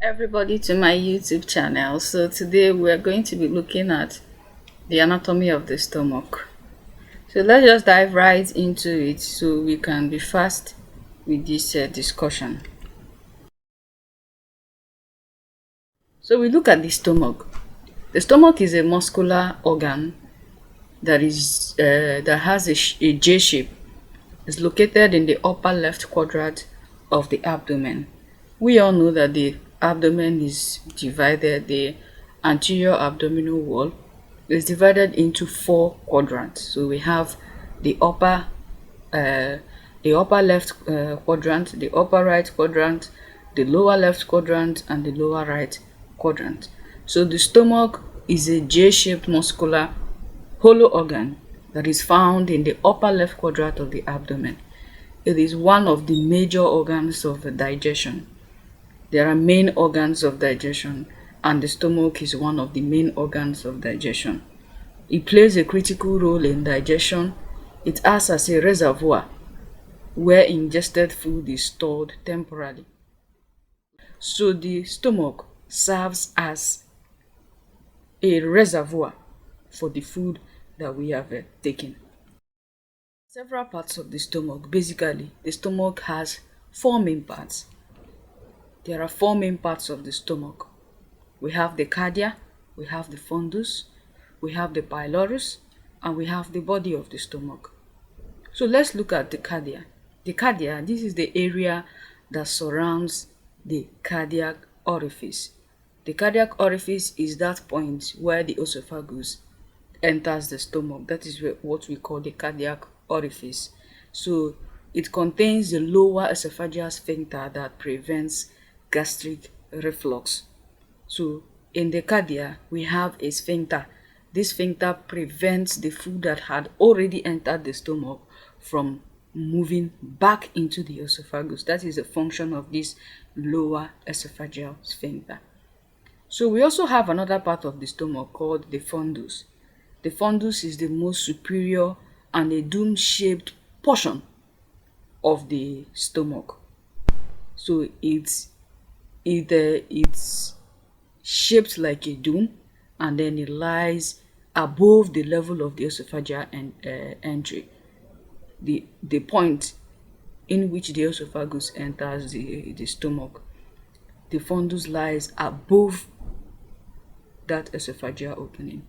Everybody to my YouTube channel. So today we're going to be looking at the anatomy of the stomach. So let's just dive right into it so we can be fast with this discussion. So we look at the stomach. The stomach is a muscular organ that has a J shape. It's located in the upper left quadrant of the abdomen. We all know that the abdomen is divided, the anterior abdominal wall is divided into four quadrants. So we have the upper uh, left quadrant, the upper right quadrant, the lower left quadrant, and the lower right quadrant. So the stomach is a J-shaped muscular hollow organ that is found in the upper left quadrant of the abdomen. It is one of the major organs of digestion. There are main organs of digestion, and the stomach is one of the main organs of digestion. It plays a critical role in digestion. It acts as a reservoir where ingested food is stored temporarily. So the stomach serves as a reservoir for the food that we have taken. Several parts of the stomach. Basically, the stomach has four main parts. There are four main parts of the stomach. We have the cardia, we have the fundus, we have the pylorus, and we have the body of the stomach. So let's look at the cardia. The cardia, this is the area that surrounds the cardiac orifice. The cardiac orifice is that point where the esophagus enters the stomach. That is what we call the cardiac orifice. So it contains the lower esophageal sphincter that prevents gastric reflux. So in the cardia, we have a sphincter. This sphincter prevents the food that had already entered the stomach from moving back into the esophagus. That is the function of this lower esophageal sphincter. So we also have another part of the stomach called the fundus. The fundus is the most superior and a dome-shaped portion of the stomach. So it's shaped like a dome, and then it lies above the level of the esophageal entry, the point in which the esophagus enters the stomach. The fundus lies above that esophageal opening.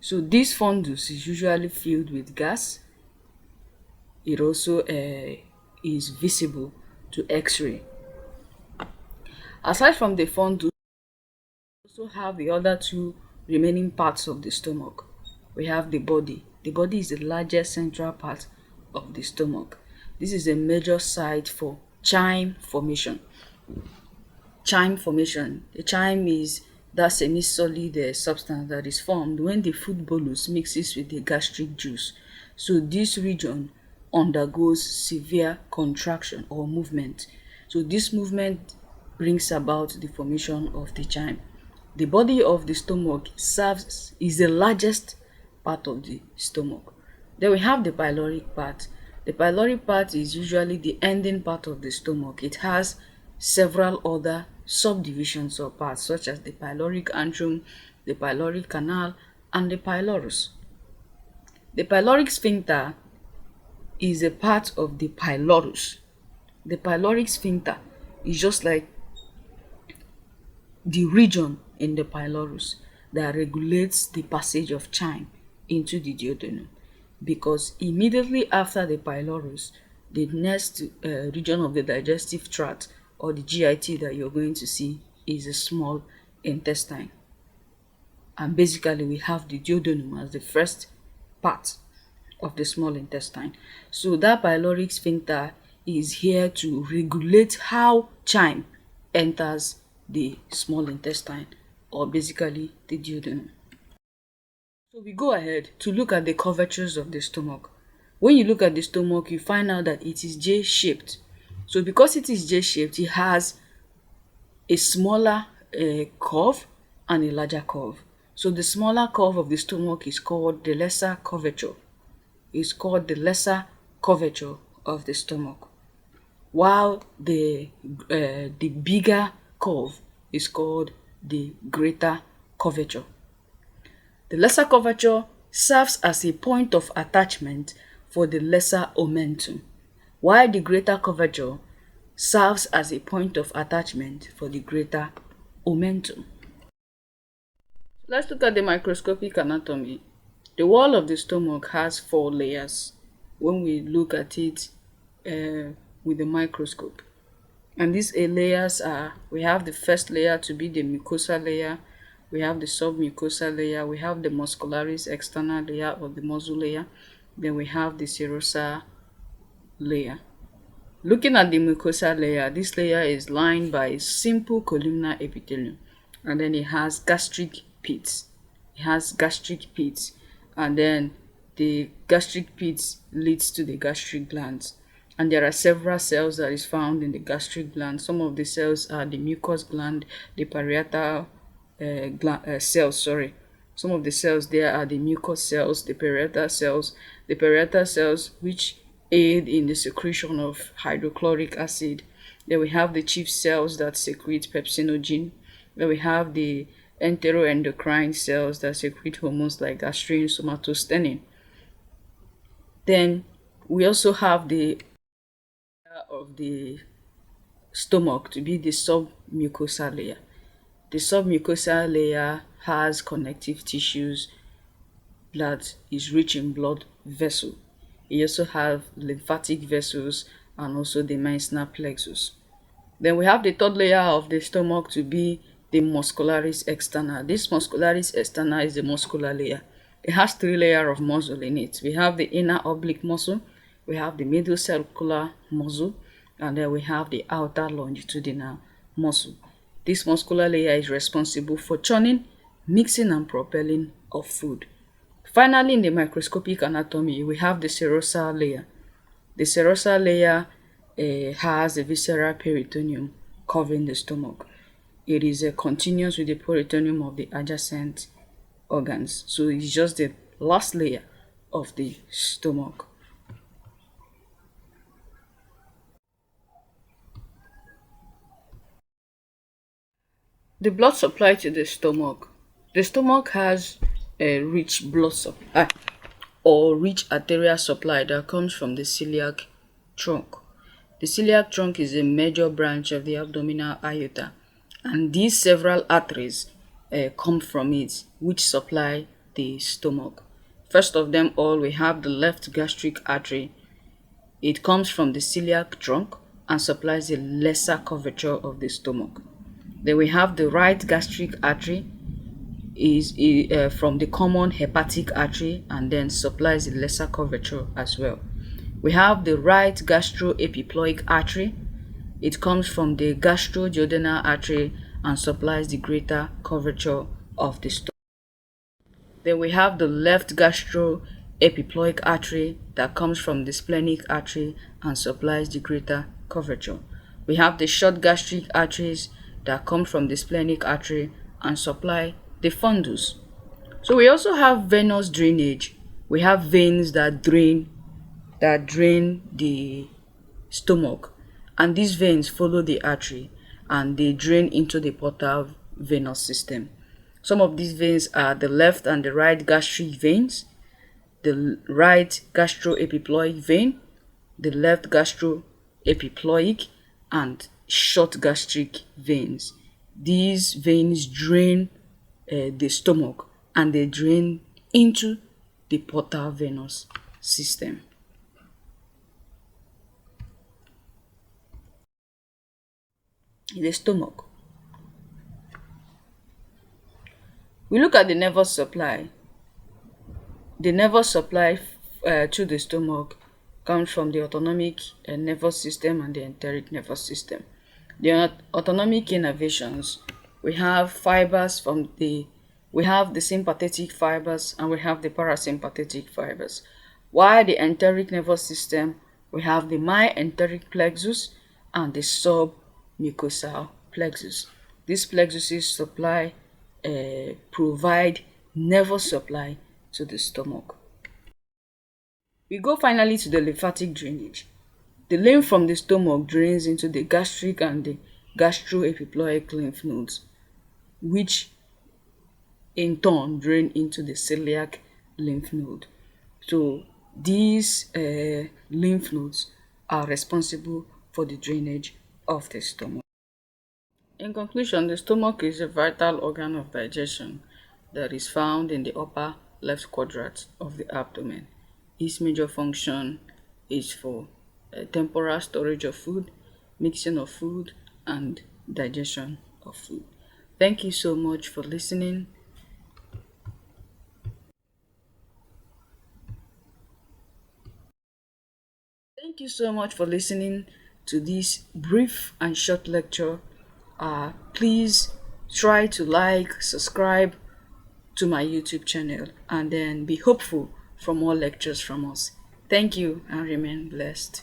So this fundus is usually filled with gas. It also is visible to X-ray. Aside from the fundus, we also have the other two remaining parts of the stomach. We have the body. The body is the largest central part of the stomach. This is a major site for chyme formation. Chyme formation. The chyme is that semi-solid substance that is formed when the food bolus mixes with the gastric juice. So this region undergoes severe contraction or movement. So this movement brings about the formation of the chyme. The body of the stomach is the largest part of the stomach. Then we have the pyloric part. The pyloric part is usually the ending part of the stomach. It has several other subdivisions or parts such as the pyloric antrum, the pyloric canal, and the pylorus. The pyloric sphincter is a part of the pylorus. The pyloric sphincter is just like the region in the pylorus that regulates the passage of chyme into the duodenum, because immediately after the pylorus, the next region of the digestive tract or the GIT that you're going to see is the small intestine. And basically we have the duodenum as the first part of the small intestine. So that pyloric sphincter is here to regulate how chyme enters the small intestine, or basically the duodenum. So we go ahead to look at the curvatures of the stomach. When you look at the stomach, you find out that it is J-shaped. So because it is J-shaped, it has a smaller curve and a larger curve. So the smaller curve of the stomach is called the lesser curvature. It's called the lesser curvature of the stomach, while the bigger curve is called the greater curvature. The lesser curvature serves as a point of attachment for the lesser omentum, while the greater curvature serves as a point of attachment for the greater omentum. Let's look at the microscopic anatomy. The wall of the stomach has 4 layers when we look at it with the microscope. And these layers are, we have the first layer to be the mucosal layer, we have the submucosal layer, we have the muscularis externa layer or the muscle layer, then we have the serosal layer. Looking at the mucosal layer, this layer is lined by a simple columnar epithelium, and then it has gastric pits. And then the gastric pits leads to the gastric glands. And there are several cells that is found in the gastric gland. Some of the cells are the mucous gland, the parietal cells, sorry. Some of the cells there are the mucous cells, the parietal cells. The parietal cells which aid in the secretion of hydrochloric acid. Then we have the chief cells that secrete pepsinogen. Then we have the enteroendocrine cells that secrete hormones like gastrin, somatostatin. Then we also have the of the stomach to be the submucosal layer. The submucosal layer has connective tissues that is rich in blood vessel. It also have lymphatic vessels and also the Meissner plexus. Then we have the third layer of the stomach to be the muscularis externa. This muscularis externa is the muscular layer. It has 3 layers of muscle in it. We have the inner oblique muscle, we have the middle circular muscle, and then we have the outer longitudinal muscle. This muscular layer is responsible for churning, mixing, and propelling of food. Finally, in the microscopic anatomy, we have the serosal layer. The serosal layer has a visceral peritoneum covering the stomach. It is continuous with the peritoneum of the adjacent organs. So it's just the last layer of the stomach. The blood supply to the stomach. The stomach has a rich blood supply or rich arterial supply that comes from the celiac trunk. The celiac trunk is a major branch of the abdominal aorta, and these several arteries come from it, which supply the stomach. First of them all, we have the left gastric artery. It comes from the celiac trunk and supplies the lesser curvature of the stomach. Then we have the right gastric artery is from the common hepatic artery and then supplies the lesser curvature as well. We have the right gastroepiploic artery. It comes from the gastroduodenal artery and supplies the greater curvature of the stomach. Then we have the left gastroepiploic artery that comes from the splenic artery and supplies the greater curvature. We have the short gastric arteries that come from the splenic artery and supply the fundus. So we also have venous drainage. We have veins that drain the stomach, and these veins follow the artery and they drain into the portal venous system. Some of these veins are the left and the right gastric veins, the right gastroepiploic vein, the left gastroepiploic, and short gastric veins. These veins drain the stomach and they drain into the portal venous system. In the stomach, we look at the nervous supply. The nervous supply to the stomach comes from the autonomic nervous system and the enteric nervous system. The autonomic innervations, we have fibers we have the sympathetic fibers and we have the parasympathetic fibers. While the enteric nervous system, we have the myenteric plexus and the submucosal plexus. These plexuses provide nervous supply to the stomach. We go finally to the lymphatic drainage. The lymph from the stomach drains into the gastric and the gastroepiploic lymph nodes, which in turn drain into the celiac lymph node. So these lymph nodes are responsible for the drainage of the stomach. In conclusion, the stomach is a vital organ of digestion that is found in the upper left quadrant of the abdomen. Its major function is for temporal storage of food, mixing of food, and digestion of food. Thank you so much for listening. Thank you so much for listening to this brief and short lecture. Please try to like, subscribe to my YouTube channel, and then be hopeful for more lectures from us. Thank you and remain blessed.